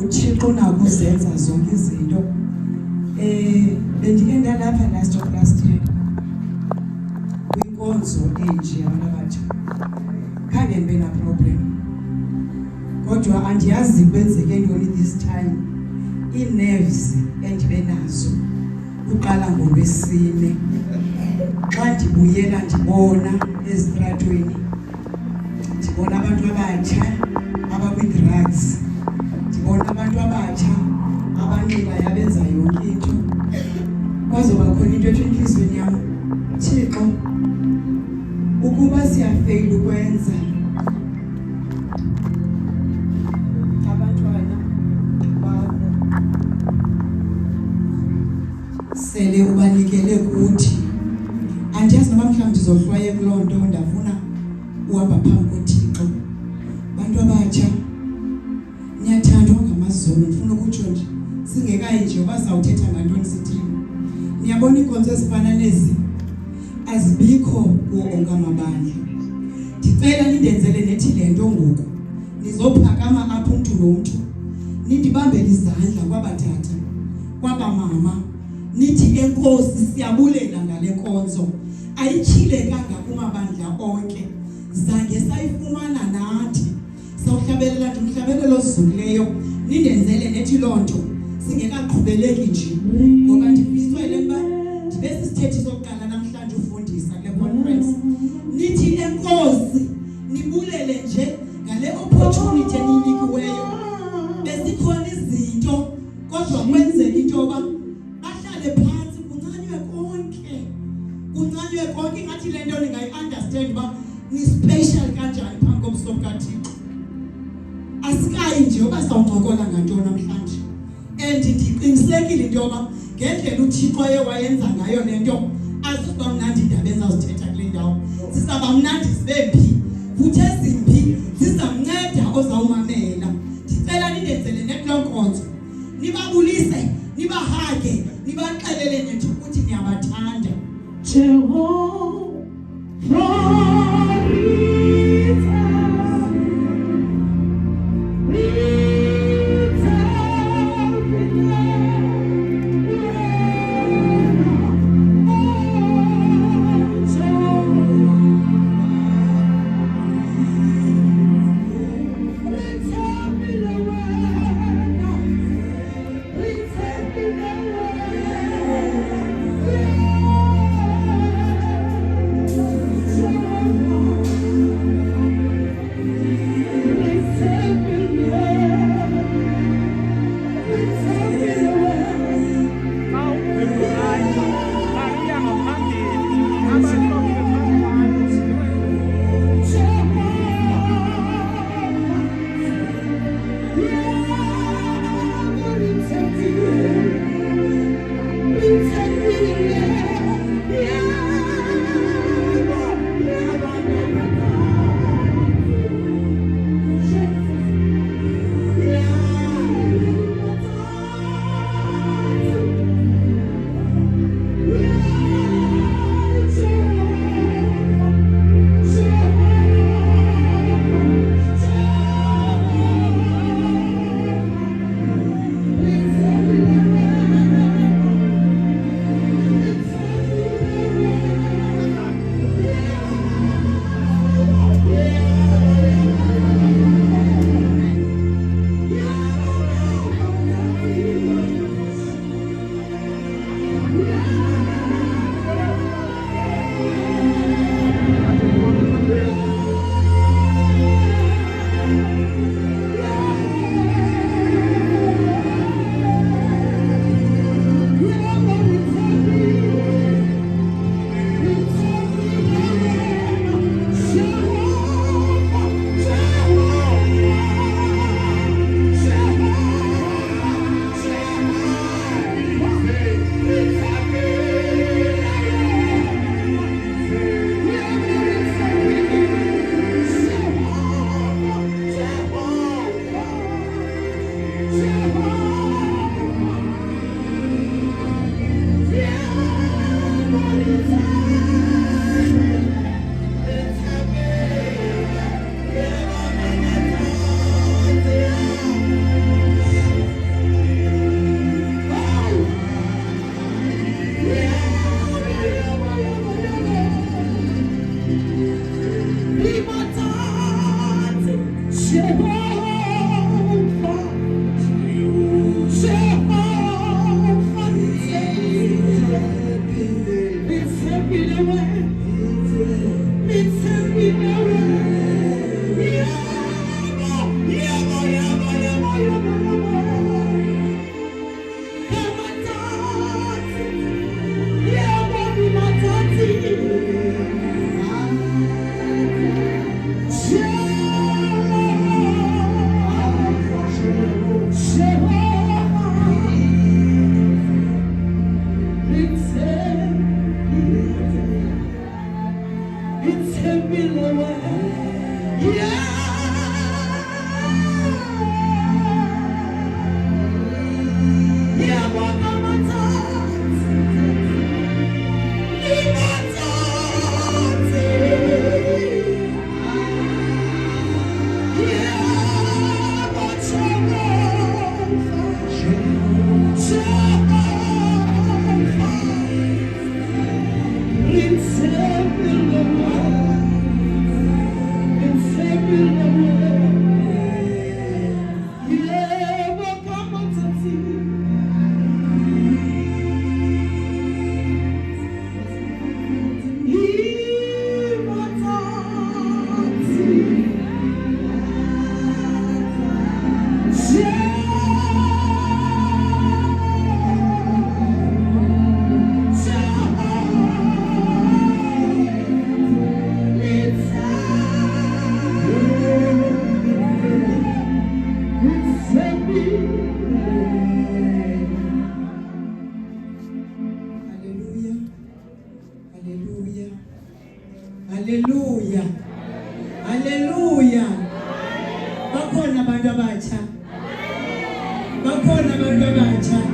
uThixo unakuzenza zonke izinto. Bendike ndalapha last year kwinkonzo enje abantu abatsha khange ndibe na problem, kodwa andiyazi kwenzeke ntoni this time. Ii-nerves endibe nazo uqala ngoLwesine xa ndibuyela ndibona ezitratweni, ndibona abantu abatsha abakwi-drugs, ndibona abantu abatsha abanxibayo abenza yonke into. Kwazoba khona into ethi entliziyweni yam, Thixo ukuba siyafeyila ukwenza abantwana bakho sele ubanikele kuthi, andiyazi noba mhlawumbi ndizohlwaye kuloo nto, ndafuna uhamba phambi koThixo. Bantu abatsha niyathandwa ngamazolo, ndifuna ukutsho nje singekayi nje uba sawuthetha ngantoni sithini. Niyabona iinkonzo ezifana nezi azibikho kuwo onke amabandla. Ndicela nindenzele nethi le nto ngoku nizophakama apho umntu nomntu, nindibambele izandla kwabatata kwabamama, nithi enkosi siyabulela ngale nkonzo, ayityhilekanga kumabandla onke, zange sayifumana nathi. Sawuhlabelela nje umhlabelelo ozukileyo, nindenzele nethi loo nto singekaqhubeleki nje, ngoba ndifiswa yile nto ndibe sisithethi sokuqala namhlanje ufundisa kule conference. Nithi enkosi nibulele nje ngale opportunity eniyinikiweyo. Bezikhona izinto kodwa kwenzeka into yoba bahlale phantsi kuncanywe konke, ngathi le nto ningayi-understand uba ni-special kanjani phambi kobuso bukaThixo. Asikayi nje uba sawuncokola ngantoni namhlanje, and ndiqinisekile into yoba ngendlela uThixo wayenza ngayo le nto azizuba mnandi indaba ezawuzithetha kule ndawo. Zizaba mnandi zibe mbi, futhi ezimbi zizamnceda ozawumamela. Ndicela nindenzele nekuloo nkonzo, nibabulise, nibahage, nibaxelele nethi ukuthi niyabathanda. Jehovah Hallelujah. Hallelujah. Bakhona abantu abatsha. Bakhona abantu abatsha.